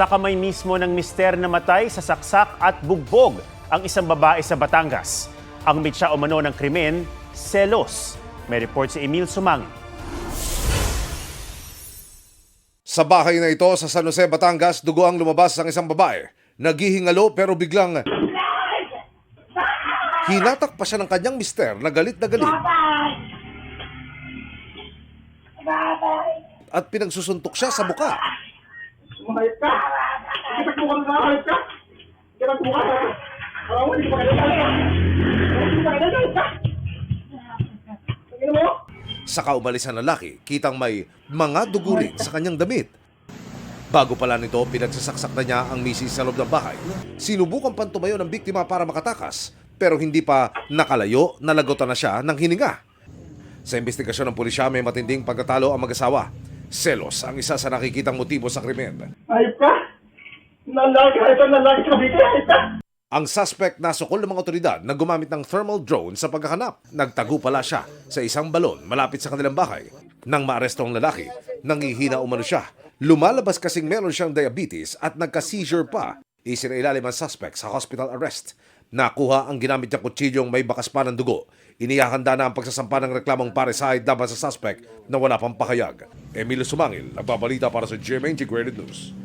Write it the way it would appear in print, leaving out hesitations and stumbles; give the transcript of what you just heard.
Sa kamay mismo ng mister na matay sa saksak at bugbog ang isang babae sa Batangas. Ang mitya umano ng krimen, selos. May report si Emil Sumangi. Sa bahay na ito sa San Jose, Batangas, dugo ang lumabas ng isang babae. Naghihingalo pero biglang hinatak pa siya ng kanyang mister na galit at pinagsusuntok siya sa muka. Mahayop ka! Itakbo ka na, mahayop ka! Itakbo ka na! Alam mo, hindi pa ka. Tingnan mo? Saka umalis ang lalaki, kitang may mga dugo rin sa kanyang damit. Bago pala nito, pinagsasaksak na niya ang misis sa loob ng bahay. Sinubukan pang tumayo ng biktima para makatakas, pero hindi pa nakalayo, nalagotan na siya ng hininga. Sa investigasyon ng pulisya, may matinding pagkatalo ang mag-asawa. Selos ang isa sa nakikitang motibo sa krimen. Hayop ka! Lalaki ka dito, hayop ka! Ang suspect nasukol ng mga otoridad na gumamit ng thermal drone sa paghahanap. Nagtago pala siya sa isang balon malapit sa kanilang bahay. Nang maaresto ang lalaki, nangihina umano siya. Lumalabas kasing meron siyang diabetes at nagka-seizure pa. Isinailalim ang suspect sa hospital arrest. Nakuha ang ginamit niyang kutsilyong may bakas pa ng dugo. Inihahanda na ang pagsasampa ng reklamong parricide laban sa suspect na wala pang pahayag. Emilio Sumangil, nagbabalita para sa GMA Integrated News.